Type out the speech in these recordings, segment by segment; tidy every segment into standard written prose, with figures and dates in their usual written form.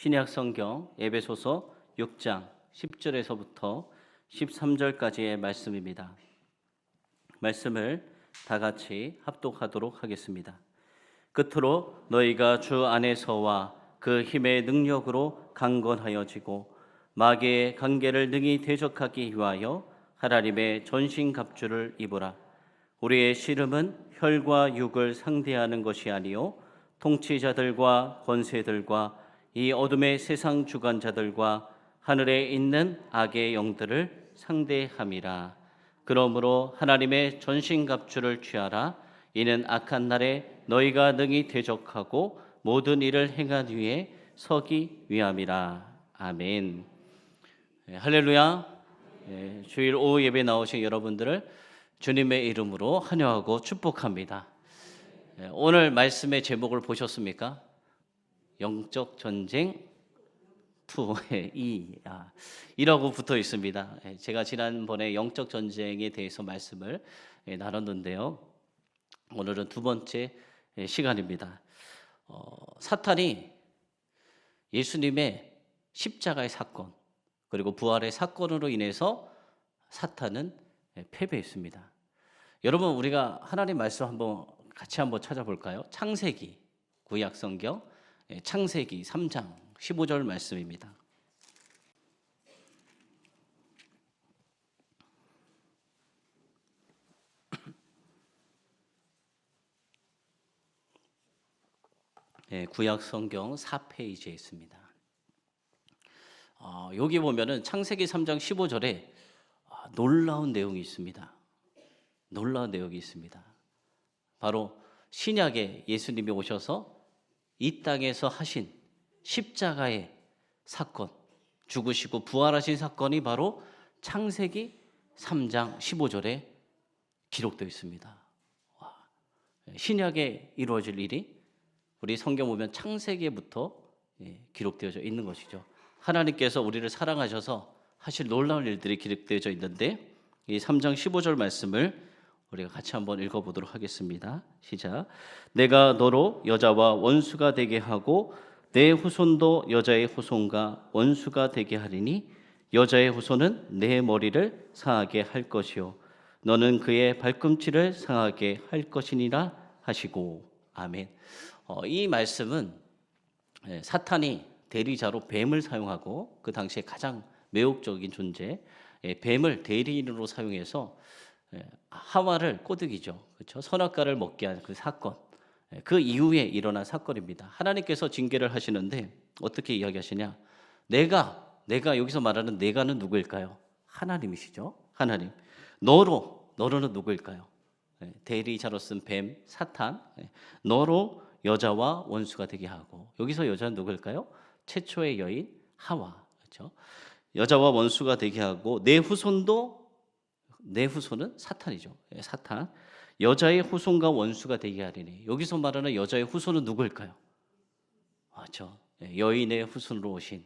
신약 성경 에베소서 6장 10절에서부터 13절까지의 말씀입니다. 말씀을 다 같이 합독하도록 하겠습니다. 끝으로 너희가 주 안에서와 그 힘의 능력으로 강건하여지고 마귀의 관계를 능히 대적하기 위하여 하나님의 전신갑주를 입으라. 우리의 씨름은 혈과 육을 상대하는 것이 아니요 통치자들과 권세들과 이 어둠의 세상 주관자들과 하늘에 있는 악의 영들을 상대함이라. 그러므로 하나님의 전신갑주를 취하라. 이는 악한 날에 너희가 능히 대적하고 모든 일을 행한 위에 서기 위함이라. 아멘. 할렐루야. 주일 오후 예배 나오신 여러분들을 주님의 이름으로 환영하고 축복합니다. 오늘 말씀의 제목을 보셨습니까? 영적 전쟁 2이라고 붙어 있습니다. 제가 지난번에 영적 전쟁에 대해서 말씀을 나눴는데요. 오늘은 두 번째 시간입니다. 사탄이 예수님의 십자가의 사건 그리고 부활의 사건으로 인해서 사탄은 패배했습니다. 여러분, 우리가 하나님 말씀 같이 한번 찾아볼까요? 창세기 구약 성경 창세기 3장 15절 말씀입니다. 구약 성경 4페이지에 있습니다. 여기 보면은 창세기 3장 15절에 놀라운 내용이 있습니다. 놀라운 내용이 있습니다. 바로 신약에 예수님이 오셔서 이 땅에서 하신 십자가의 사건, 죽으시고 부활하신 사건이 바로 창세기 3장 15절에 기록되어 있습니다. 신약에 이루어질 일이 우리 성경 보면 창세기부터 기록되어져 있는 것이죠. 하나님께서 우리를 사랑하셔서 하실 놀라운 일들이 기록되어져 있는데 이 3장 15절 말씀을 우리가 같이 한번 읽어보도록 하겠습니다. 시작. 내가 너로 여자와 원수가 되게 하고 내 후손도 여자의 후손과 원수가 되게 하리니 여자의 후손은 내 머리를 상하게 할 것이요 너는 그의 발꿈치를 상하게 할 것이니라 하시고. 아멘. 이 말씀은 사탄이 대리자로 뱀을 사용하고 그 당시에 가장 매혹적인 존재 뱀을 대리인으로 사용해서 하와를 꼬드기죠. 그렇죠? 선악과를 먹게 한 그 사건. 그 이후에 일어난 사건입니다. 하나님께서 징계를 하시는데 어떻게 이야기하시냐? 내가 여기서 말하는 내가는 누구일까요? 하나님이시죠. 하나님. 너로는 누구일까요? 대리자로 쓴 뱀, 사탄. 너로 여자와 원수가 되게 하고. 여기서 여자는 누구일까요? 최초의 여인 하와. 그렇죠? 여자와 원수가 되게 하고 내 후손은 사탄이죠. 사탄. 여자의 후손과 원수가 되게 하리니. 여기서 말하는 여자의 후손은 누구일까요? 맞죠. 여인의 후손으로 오신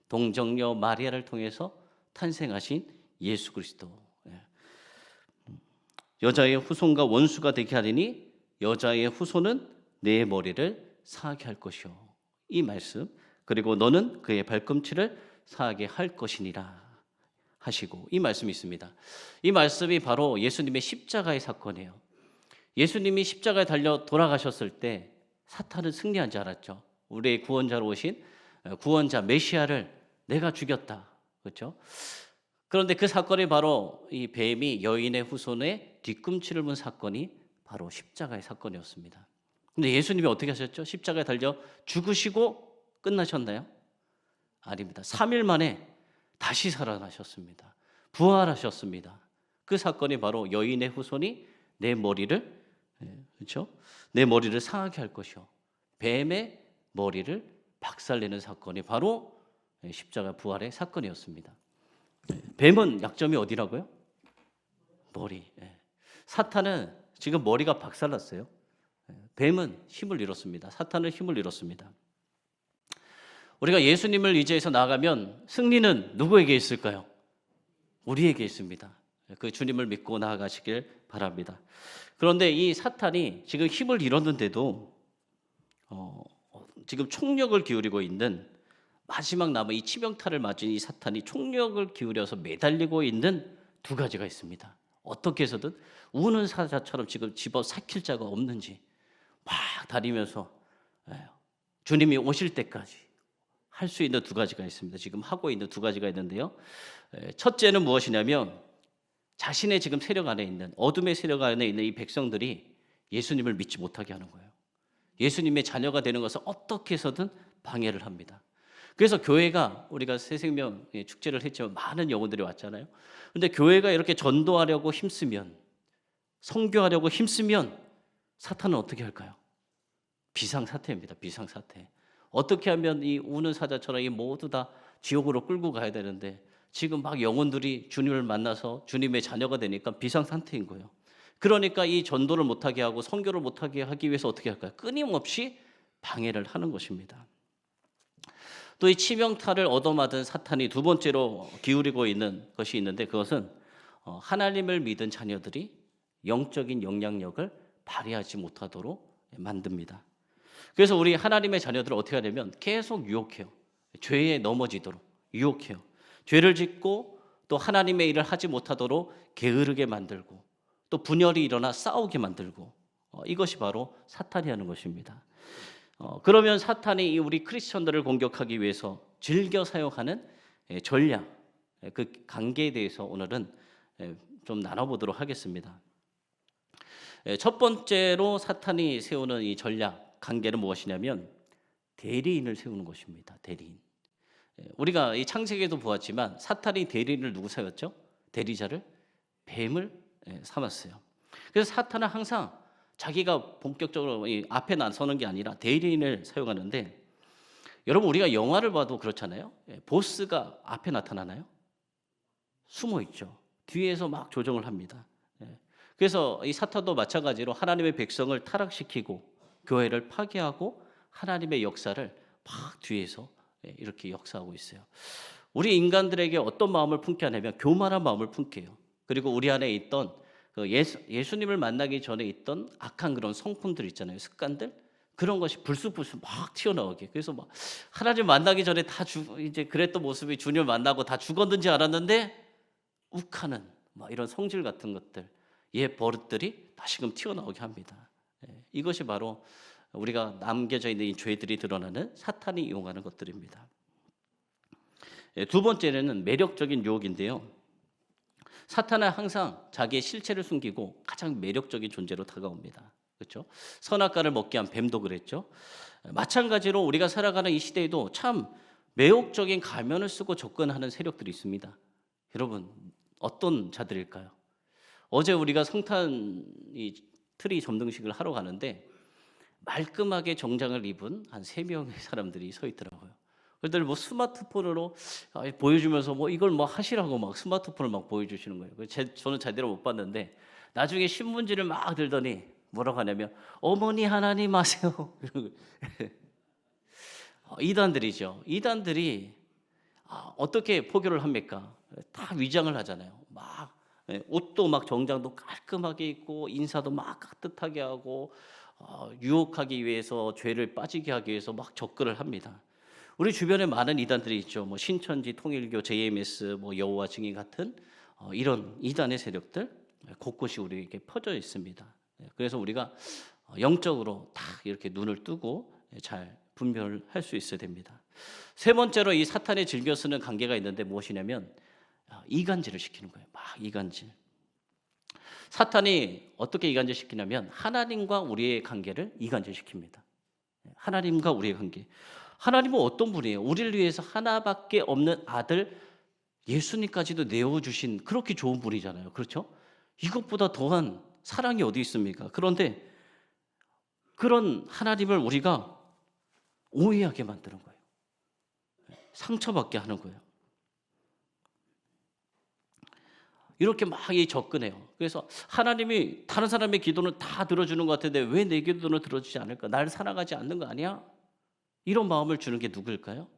동정녀 마리아를 통해서 탄생하신 예수 그리스도. 여자의 후손과 원수가 되게 하리니 여자의 후손은 내 머리를 상하게 할 것이요. 이 말씀. 그리고 너는 그의 발꿈치를 상하게 할 것이니라 하시고. 이 말씀이 있습니다. 이 말씀이 바로 예수님의 십자가의 사건이에요. 예수님이 십자가에 달려 돌아가셨을 때 사탄은 승리한 줄 알았죠. 우리의 구원자로 오신 구원자 메시아를 내가 죽였다. 그렇죠? 그런데 그 사건이 바로 이 뱀이 여인의 후손의 뒤꿈치를 문 사건이 바로 십자가의 사건이었습니다. 근데 예수님이 어떻게 하셨죠? 십자가에 달려 죽으시고 끝나셨나요? 아닙니다. 3일 만에 다시 살아나셨습니다. 부활하셨습니다. 그 사건이 바로 여인의 후손이 내 머리를 그렇죠? 내 머리를 상하게 할 것이요. 뱀의 머리를 박살내는 사건이 바로 십자가 부활의 사건이었습니다. 뱀은 약점이 어디라고요? 머리. 사탄은 지금 머리가 박살났어요. 뱀은 힘을 잃었습니다. 사탄은 힘을 잃었습니다. 우리가 예수님을 의지해서 나아가면 승리는 누구에게 있을까요? 우리에게 있습니다. 그 주님을 믿고 나아가시길 바랍니다. 그런데 이 사탄이 지금 힘을 잃었는데도 지금 총력을 기울이고 있는 마지막 남은 이 치명타를 맞은 이 사탄이 총력을 기울여서 매달리고 있는 두 가지가 있습니다. 어떻게 해서든 우는 사자처럼 지금 집어 삼킬 자가 없는지 막 다니면서 주님이 오실 때까지 할 수 있는 두 가지가 있습니다. 지금 하고 있는 두 가지가 있는데요. 첫째는 무엇이냐면 자신의 지금 세력 안에 있는 어둠의 세력 안에 있는 이 백성들이 예수님을 믿지 못하게 하는 거예요. 예수님의 자녀가 되는 것을 어떻게 해서든 방해를 합니다. 그래서 교회가 우리가 새생명 축제를 했지만 많은 영혼들이 왔잖아요. 그런데 교회가 이렇게 전도하려고 힘쓰면 선교하려고 힘쓰면 사탄은 어떻게 할까요? 비상사태입니다. 비상사태. 어떻게 하면 이 우는 사자처럼 이 모두 다 지옥으로 끌고 가야 되는데 지금 막 영혼들이 주님을 만나서 주님의 자녀가 되니까 비상상태인 거예요. 그러니까 이 전도를 못하게 하고 선교를 못하게 하기 위해서 어떻게 할까요? 끊임없이 방해를 하는 것입니다. 또 이 치명타를 얻어맞은 사탄이 두 번째로 기울이고 있는 것이 있는데 그것은 하나님을 믿은 자녀들이 영적인 영향력을 발휘하지 못하도록 만듭니다. 그래서 우리 하나님의 자녀들을 어떻게 하냐면 계속 유혹해요. 죄에 넘어지도록 유혹해요. 죄를 짓고 또 하나님의 일을 하지 못하도록 게으르게 만들고 또 분열이 일어나 싸우게 만들고 이것이 바로 사탄이 하는 것입니다. 그러면 사탄이 우리 크리스천들을 공격하기 위해서 즐겨 사용하는 전략, 그 관계에 대해서 오늘은 좀 나눠보도록 하겠습니다. 첫 번째로 사탄이 세우는 이 전략, 관계는 무엇이냐면 대리인을 세우는 것입니다. 대리인. 우리가 이 창세기에도 보았지만 사탄이 대리인을 누구 세웠죠? 대리자를 뱀을 삼았어요. 그래서 사탄은 항상 자기가 본격적으로 이 앞에 나서는 게 아니라 대리인을 사용하는데 여러분 우리가 영화를 봐도 그렇잖아요. 보스가 앞에 나타나나요? 숨어 있죠. 뒤에서 막 조정을 합니다. 그래서 이 사탄도 마찬가지로 하나님의 백성을 타락시키고 교회를 파괴하고 하나님의 역사를 막 뒤에서 이렇게 역사하고 있어요. 우리 인간들에게 어떤 마음을 품게 하냐면 교만한 마음을 품게 해요. 그리고 우리 안에 있던 그 예수님을 만나기 전에 있던 악한 그런 성품들 있잖아요. 습관들 그런 것이 불쑥불쑥 막 튀어나오게. 그래서 막 하나님 만나기 전에 다 이제 그랬던 모습이 주님을 만나고 다 죽었는지 알았는데 욱하는 막 이런 성질 같은 것들, 버릇들이 다시금 튀어나오게 합니다. 이것이 바로 우리가 남겨져 있는 이 죄들이 드러나는 사탄이 이용하는 것들입니다. 두 번째는 매력적인 유혹인데요. 사탄은 항상 자기의 실체를 숨기고 가장 매력적인 존재로 다가옵니다. 그렇죠? 선악과를 먹게 한 뱀도 그랬죠. 마찬가지로 우리가 살아가는 이 시대에도 참 매혹적인 가면을 쓰고 접근하는 세력들이 있습니다. 여러분 어떤 자들일까요? 어제 우리가 성탄 이 트리 점등식을 하러 가는데 말끔하게 정장을 입은 한 3명의 사람들이 서 있더라고요. 그들 뭐 스마트폰으로 보여주면서 뭐 이걸 뭐 하시라고 막 스마트폰을 막 보여주시는 거예요. 저는 제대로 못 봤는데 나중에 신문지를 막 들더니 뭐라고 하냐면 어머니 하나님 아세요. 이단들이죠. 이단들이 어떻게 포교를 합니까? 다 위장을 하잖아요. 막 옷도 막 정장도 깔끔하게 입고 인사도 막 깍듯하게 하고 유혹하기 위해서 죄를 빠지게 하기 위해서 막 접근을 합니다. 우리 주변에 많은 이단들이 있죠. 뭐 신천지, 통일교, JMS, 뭐 여호와 증인 같은 이런 이단의 세력들 곳곳이 우리에게 퍼져 있습니다. 그래서 우리가 영적으로 다 이렇게 눈을 뜨고 잘 분별할 수 있어야 됩니다. 세 번째로 이 사탄이 즐겨 쓰는 관계가 있는데 무엇이냐면 이간질을 시키는 거예요. 막 이간질. 사탄이 어떻게 이간질 시키냐면 하나님과 우리의 관계를 이간질 시킵니다. 하나님과 우리의 관계. 하나님은 어떤 분이에요? 우리를 위해서 하나밖에 없는 아들 예수님까지도 내어주신 그렇게 좋은 분이잖아요. 그렇죠? 이것보다 더한 사랑이 어디 있습니까? 그런데 그런 하나님을 우리가 오해하게 만드는 거예요. 상처받게 하는 거예요. 이렇게 막 접근해요. 그래서 하나님이 다른 사람의 기도는 다 들어주는 것 같은데 왜 내 기도는 들어주지 않을까? 나를 사랑하지 않는 거 아니야? 이런 마음을 주는 게 누구일까요?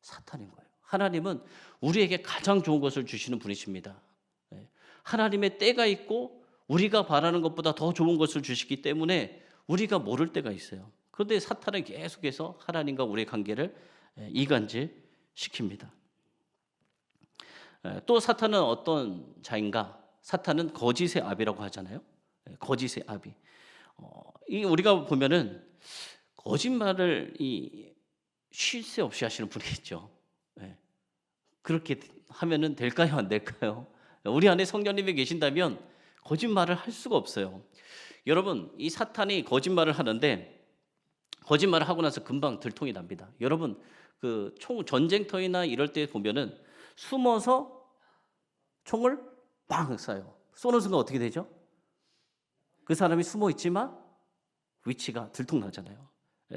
사탄인 거예요. 하나님은 우리에게 가장 좋은 것을 주시는 분이십니다. 하나님의 때가 있고 우리가 바라는 것보다 더 좋은 것을 주시기 때문에 우리가 모를 때가 있어요. 그런데 사탄은 계속해서 하나님과 우리의 관계를 이간질 시킵니다. 또 사탄은 어떤 자인가? 사탄은 거짓의 아비라고 하잖아요. 거짓의 아비. 이 우리가 보면은 거짓말을 쉴 새 없이 하시는 분이 있죠. 그렇게 하면은 될까요, 안 될까요? 우리 안에 성령님이 계신다면 거짓말을 할 수가 없어요. 여러분, 이 사탄이 거짓말을 하는데 거짓말을 하고 나서 금방 들통이 납니다. 여러분, 그 총 전쟁터이나 이럴 때 보면은 숨어서 총을 빵 쏴요. 쏘는 순간 어떻게 되죠? 그 사람이 숨어 있지만 위치가 들통나잖아요.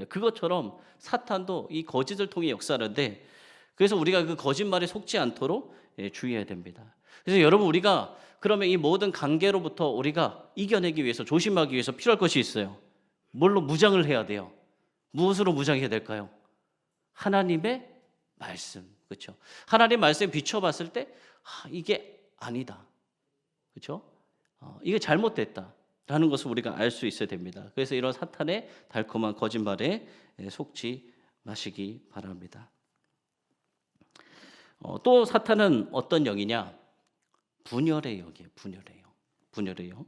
그것처럼 사탄도 이 거짓을 통해 역사하는데, 그래서 우리가 그 거짓말에 속지 않도록 주의해야 됩니다. 그래서 여러분, 우리가 그러면 이 모든 관계로부터 우리가 이겨내기 위해서, 조심하기 위해서 필요할 것이 있어요. 뭘로 무장을 해야 돼요? 무엇으로 무장해야 될까요? 하나님의 말씀. 그렇죠? 하나님 말씀에 비춰봤을 때 이게 아니다. 그렇죠? 이게 잘못됐다 라는 것을 우리가 알 수 있어야 됩니다. 그래서 이런 사탄의 달콤한 거짓말에 속지 마시기 바랍니다. 또 사탄은 어떤 영이냐? 분열의 영이에요. 분열의 영.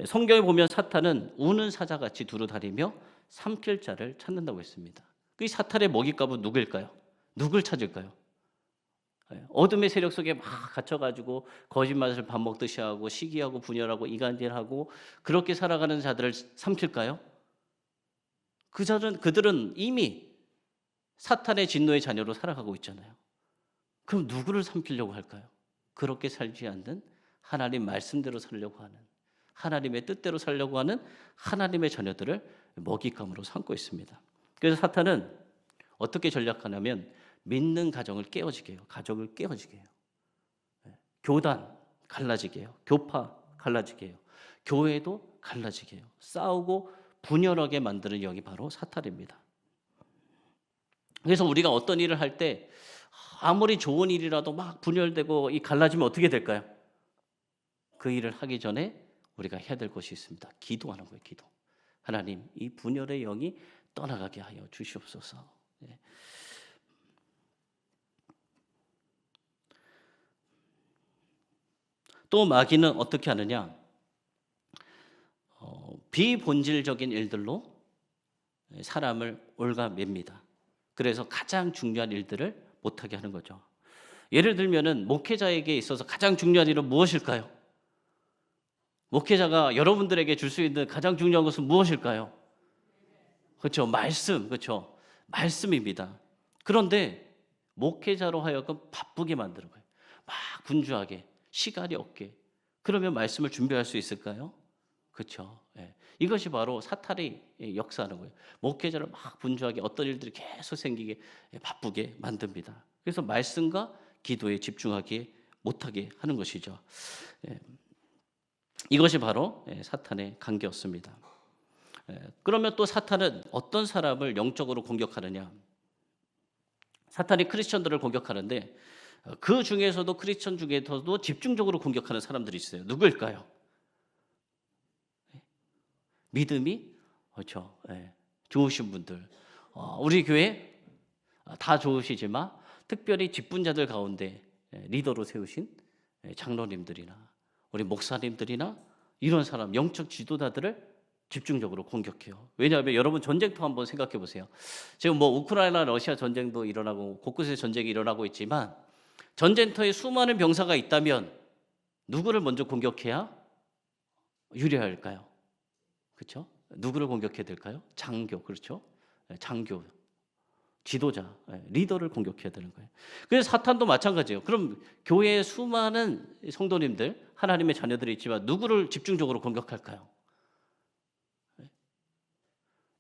성경에 보면 사탄은 우는 사자같이 두루다니며 삼킬 자를 찾는다고 했습니다. 이 사탄의 먹잇감은 누구일까요? 누굴 찾을까요? 어둠의 세력 속에 막 갇혀가지고 거짓말을 밥 먹듯이 하고 시기하고 분열하고 이간질하고 그렇게 살아가는 자들을 삼킬까요? 그들은 이미 사탄의 진노의 자녀로 살아가고 있잖아요. 그럼 누구를 삼키려고 할까요? 그렇게 살지 않는, 하나님 말씀대로 살려고 하는, 하나님의 뜻대로 살려고 하는 하나님의 자녀들을 먹잇감으로 삼고 있습니다. 그래서 사탄은 어떻게 전략하냐면 믿는 가정을 깨어지게 해요. 가족을 깨어지게 해요. 교단 갈라지게 해요. 교파 갈라지게 해요. 교회도 갈라지게 해요. 싸우고 분열하게 만드는 영이 바로 사탄입니다. 그래서 우리가 어떤 일을 할 때 아무리 좋은 일이라도 막 분열되고 이 갈라지면 어떻게 될까요? 그 일을 하기 전에 우리가 해야 될 것이 있습니다. 기도하는 거예요. 기도. 하나님, 이 분열의 영이 떠나가게 하여 주시옵소서. 또 마귀는 어떻게 하느냐? 비본질적인 일들로 사람을 올가맵니다. 그래서 가장 중요한 일들을 못하게 하는 거죠. 예를 들면은 목회자에게 있어서 가장 중요한 일은 무엇일까요? 목회자가 여러분들에게 줄 수 있는 가장 중요한 것은 무엇일까요? 그렇죠. 말씀. 그렇죠. 말씀입니다. 그런데 목회자로 하여금 바쁘게 만드는 거예요. 막 분주하게, 시간이 없게. 그러면 말씀을 준비할 수 있을까요? 그렇죠. 이것이 바로 사탄이 역사하는 거예요. 목회자를 막 분주하게 어떤 일들이 계속 생기게 바쁘게 만듭니다. 그래서 말씀과 기도에 집중하게 못하게 하는 것이죠. 이것이 바로 사탄의 관계였습니다. 그러면 또 사탄은 어떤 사람을 영적으로 공격하느냐? 사탄이 크리스천들을 공격하는데 그 중에서도 크리스천 중에서도 집중적으로 공격하는 사람들이 있어요. 누구일까요? 믿음이 그렇죠. 좋으신 분들. 우리 교회 다 좋으시지만 특별히 직분자들 가운데 리더로 세우신 장로님들이나 우리 목사님들이나 이런 사람, 영적 지도자들을 집중적으로 공격해요. 왜냐하면 여러분 전쟁터 한번 생각해 보세요. 지금 뭐 우크라이나 러시아 전쟁도 일어나고 곳곳에 전쟁이 일어나고 있지만 전쟁터에 수많은 병사가 있다면 누구를 먼저 공격해야 유리할까요? 그렇죠? 누구를 공격해야 될까요? 장교, 그렇죠? 장교, 지도자, 리더를 공격해야 되는 거예요. 그래서 사탄도 마찬가지예요. 그럼 교회에 수많은 성도님들, 하나님의 자녀들이 있지만 누구를 집중적으로 공격할까요?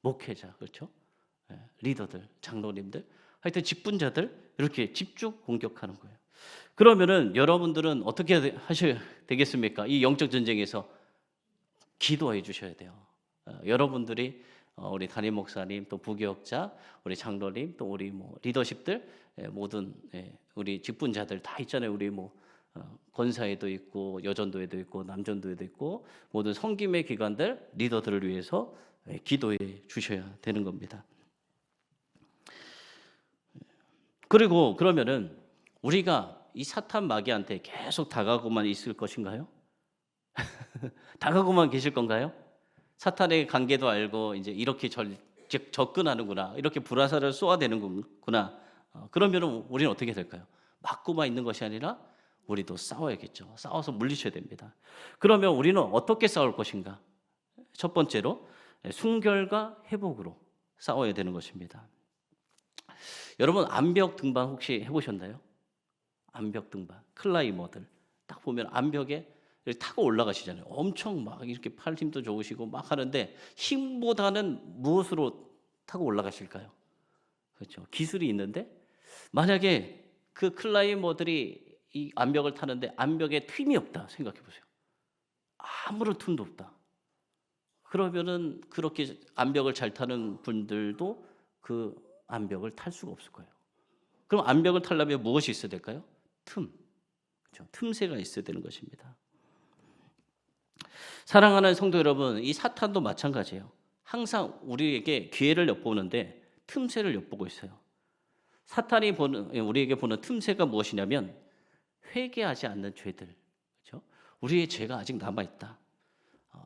목회자, 그렇죠? 리더들, 장로님들, 하여튼 직분자들 이렇게 집중 공격하는 거예요. 그러면은 여러분들은 어떻게 하셔야 되겠습니까? 이 영적 전쟁에서 기도해 주셔야 돼요. 여러분들이 우리 담임 목사님, 또 부교역자, 우리 장로님, 또 우리 뭐 리더십들, 모든 우리 직분자들 다 있잖아요. 우리 뭐 권사에도 있고 여전도에도 있고 남전도에도 있고 모든 섬김의 기관들 리더들을 위해서 기도해 주셔야 되는 겁니다. 그리고 그러면은 우리가 이 사탄 마귀한테 계속 다가고만 있을 것인가요? 다가고만 계실 건가요? 사탄의 관계도 알고 이제 이렇게 즉 접근하는구나, 이렇게 불화살을 쏘아대는구나. 그러면은 우리는 어떻게 될까요? 맞고만 있는 것이 아니라 우리도 싸워야겠죠. 싸워서 물리쳐야 됩니다. 그러면 우리는 어떻게 싸울 것인가? 첫 번째로 순결과 회복으로 싸워야 되는 것입니다. 여러분 암벽 등반 혹시 해보셨나요? 암벽 등반, 클라이머들 딱 보면 암벽에 타고 올라가시잖아요. 엄청 막 이렇게 팔 힘도 좋으시고 막 하는데 힘보다는 무엇으로 타고 올라가실까요? 그렇죠. 기술이 있는데 만약에 그 클라이머들이 이 암벽을 타는데 암벽에 틈이 없다 생각해 보세요. 아무런 틈도 없다. 그러면은 그렇게 암벽을 잘 타는 분들도 그 암벽을 탈 수가 없을 거예요. 그럼 암벽을 타려면 무엇이 있어야 될까요? 틈. 그렇죠. 틈새가 있어야 되는 것입니다. 사랑하는 성도 여러분, 이 사탄도 마찬가지예요. 항상 우리에게 기회를 엿보는데 틈새를 엿보고 있어요. 사탄이 우리에게 보는 틈새가 무엇이냐면 회개하지 않는 죄들, 그렇죠? 우리의 죄가 아직 남아 있다.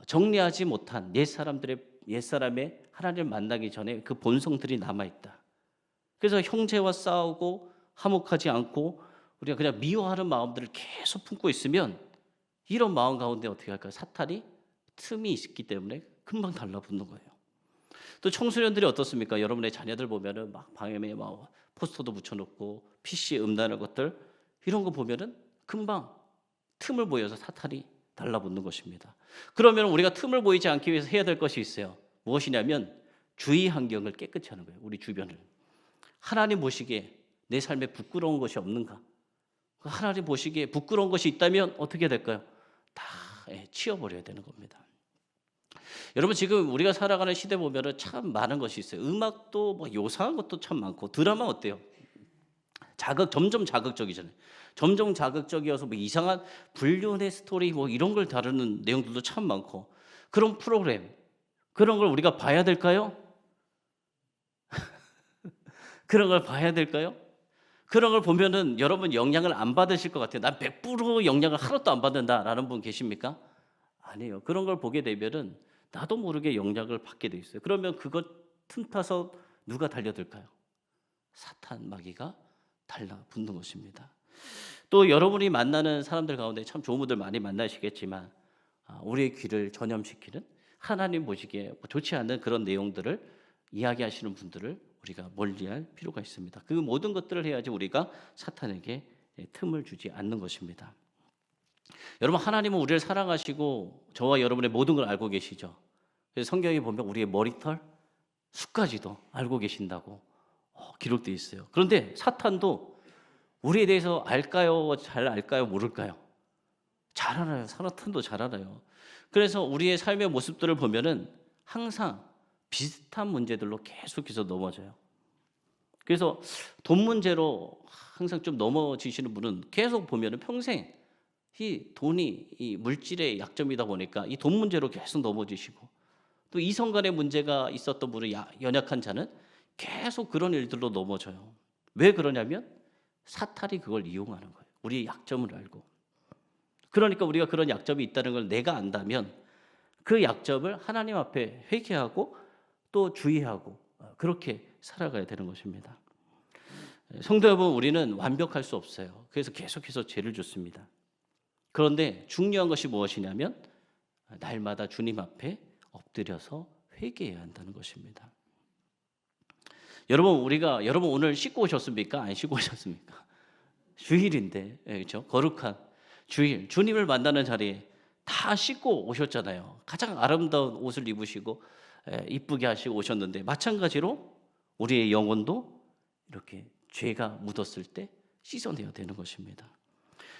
정리하지 못한 옛사람의 하나님을 만나기 전에 그 본성들이 남아 있다. 그래서 형제와 싸우고 화목하지 않고 우리가 그냥 미워하는 마음들을 계속 품고 있으면 이런 마음 가운데 어떻게 할까요? 사탄이 틈이 있기 때문에 금방 달라붙는 거예요. 또 청소년들이 어떻습니까? 여러분의 자녀들 보면은 막 방에 막 포스터도 붙여놓고 PC에 음란한 것들 이런 거 보면은 금방 틈을 보여서 사탄이 달라붙는 것입니다. 그러면 우리가 틈을 보이지 않기 위해서 해야 될 것이 있어요. 무엇이냐면 주위 환경을 깨끗이 하는 거예요. 우리 주변을. 하나님 보시기에 내 삶에 부끄러운 것이 없는가? 하나님 보시기에 부끄러운 것이 있다면 어떻게 될까요? 다 치워버려야 되는 겁니다. 여러분 지금 우리가 살아가는 시대 보면은 참 많은 것이 있어요. 음악도 뭐 요상한 것도 참 많고 드라마 어때요? 점점 자극적이잖아요. 점점 자극적이어서 뭐 이상한 불륜의 스토리 뭐 이런 걸 다루는 내용들도 참 많고 그런 프로그램 그런 걸 우리가 봐야 될까요? 그런 걸 봐야 될까요? 그런 걸 보면은 여러분 영향을 안 받으실 것 같아요. 난 100% 영향을 하나도 안 받는다라는 분 계십니까? 아니에요. 그런 걸 보게 되면은 나도 모르게 영향을 받게 돼 있어요. 그러면 그것 틈타서 누가 달려들까요? 사탄 마귀가 달라붙는 것입니다. 또 여러분이 만나는 사람들 가운데 참 좋은 분들 많이 만나시겠지만 우리의 귀를 전염시키는 하나님 보시기에 좋지 않은 그런 내용들을 이야기하시는 분들을 우리가 멀리할 필요가 있습니다. 그 모든 것들을 해야지 우리가 사탄에게 틈을 주지 않는 것입니다. 여러분 하나님은 우리를 사랑하시고 저와 여러분의 모든 걸 알고 계시죠. 그래서 성경에 보면 우리의 머리털 숱까지도 알고 계신다고 기록되어 있어요. 그런데 사탄도 우리에 대해서 알까요? 잘 알까요? 모를까요? 잘 알아요. 사탄도 잘 알아요. 그래서 우리의 삶의 모습들을 보면은 항상 비슷한 문제들로 계속해서 넘어져요. 그래서 돈 문제로 항상 좀 넘어지시는 분은 계속 보면은 평생 이 돈이 이 물질의 약점이다 보니까 이 돈 문제로 계속 넘어지시고 또 이성 간의 문제가 있었던 분은 연약한 자는 계속 그런 일들로 넘어져요. 왜 그러냐면 사탄이 그걸 이용하는 거예요. 우리의 약점을 알고. 그러니까 우리가 그런 약점이 있다는 걸 내가 안다면 그 약점을 하나님 앞에 회개하고 또 주의하고 그렇게 살아가야 되는 것입니다. 성도 여러분, 우리는 완벽할 수 없어요. 그래서 계속해서 죄를 짓습니다. 그런데 중요한 것이 무엇이냐면 날마다 주님 앞에 엎드려서 회개해야 한다는 것입니다. 여러분 오늘 씻고 오셨습니까? 안 씻고 오셨습니까? 주일인데, 그렇죠? 거룩한 주일, 주님을 만나는 자리에 다 씻고 오셨잖아요. 가장 아름다운 옷을 입으시고 이쁘게 하시고 오셨는데 마찬가지로 우리의 영혼도 이렇게 죄가 묻었을 때 씻어내야 되는 것입니다.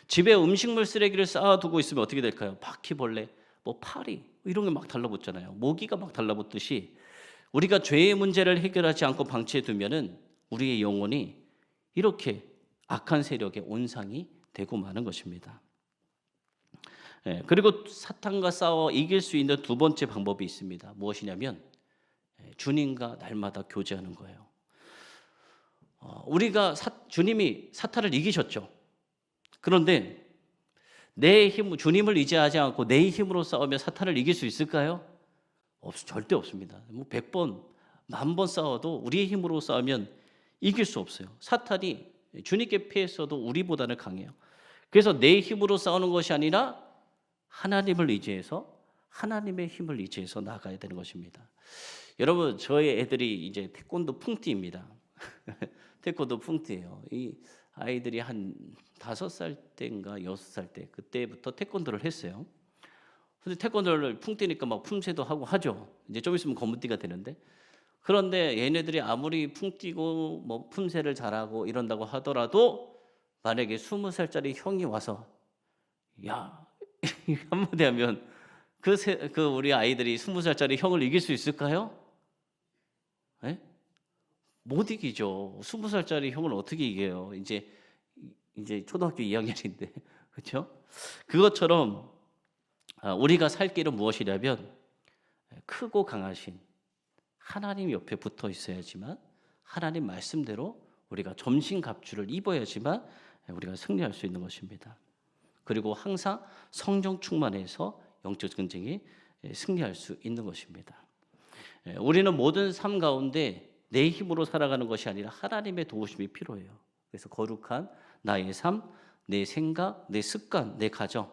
집에 음식물 쓰레기를 쌓아두고 있으면 어떻게 될까요? 바퀴벌레, 뭐 파리 이런 게 막 달라붙잖아요. 모기가 막 달라붙듯이 우리가 죄의 문제를 해결하지 않고 방치해두면은 우리의 영혼이 이렇게 악한 세력의 온상이 되고 마는 것입니다. 그리고 사탄과 싸워 이길 수 있는 두 번째 방법이 있습니다. 무엇이냐면 주님과 날마다 교제하는 거예요. 주님이 사탄을 이기셨죠. 그런데 내 힘, 주님을 의지하지 않고 내 힘으로 싸우면 사탄을 이길 수 있을까요? 절대 없습니다. 뭐 100번, 10,000번 싸워도 우리의 힘으로 싸우면 이길 수 없어요. 사탄이 주님께 피했어도 우리보다는 강해요. 그래서 내 힘으로 싸우는 것이 아니라 하나님을 의지해서, 하나님의 힘을 의지해서 나가야 되는 것입니다. 여러분, 저희 애들이 이제 태권도 풍띠입니다. 태권도 풍띠예요. 이 아이들이 한 5살 때인가 6살 때 그때부터 태권도를 했어요. 근데 태권도를 풍띠니까 막 품새도 하고 하죠. 이제 좀 있으면 검은띠가 되는데, 그런데 얘네들이 아무리 풍띠고 뭐 품새를 잘하고 이런다고 하더라도 만약에 20살짜리 형이 와서 야 한마디 하면 그 우리 아이들이 20살짜리 형을 이길 수 있을까요? 네? 못 이기죠. 20살짜리 형을 어떻게 이겨요? 이제 초등학교 2학년인데 그렇죠? 그것처럼 우리가 살 길은 무엇이냐면 크고 강하신 하나님 옆에 붙어 있어야지만, 하나님 말씀대로 우리가 점심갑주를 입어야지만 우리가 승리할 수 있는 것입니다. 그리고 항상 성령 충만해서 영적 전쟁에 승리할 수 있는 것입니다. 우리는 모든 삶 가운데 내 힘으로 살아가는 것이 아니라 하나님의 도우심이 필요해요. 그래서 거룩한 나의 삶, 내 생각, 내 습관, 내 가정,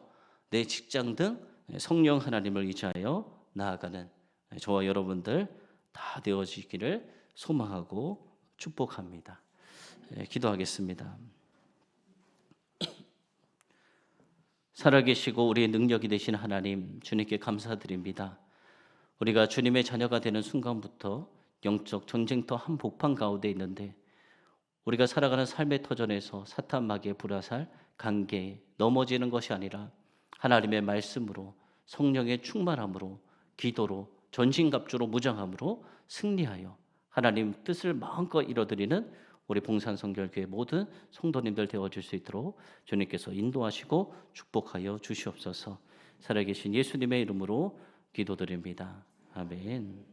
내 직장 등 성령 하나님을 의지하여 나아가는 저와 여러분들 다 되어지기를 소망하고 축복합니다. 기도하겠습니다. 살아계시고 우리의 능력이 되신 하나님, 주님께 감사드립니다. 우리가 주님의 자녀가 되는 순간부터 영적 전쟁터 한복판 가운데 있는데, 우리가 살아가는 삶의 터전에서 사탄, 마귀의 불화살, 관계에 넘어지는 것이 아니라 하나님의 말씀으로, 성령의 충만함으로, 기도로, 전신갑주로, 무장함으로 승리하여 하나님 뜻을 마음껏 이뤄드리는 우리 봉산성결교회 모든 성도님들 되어줄 수 있도록 주님께서 인도하시고 축복하여 주시옵소서. 살아계신 예수님의 이름으로 기도드립니다. 아멘.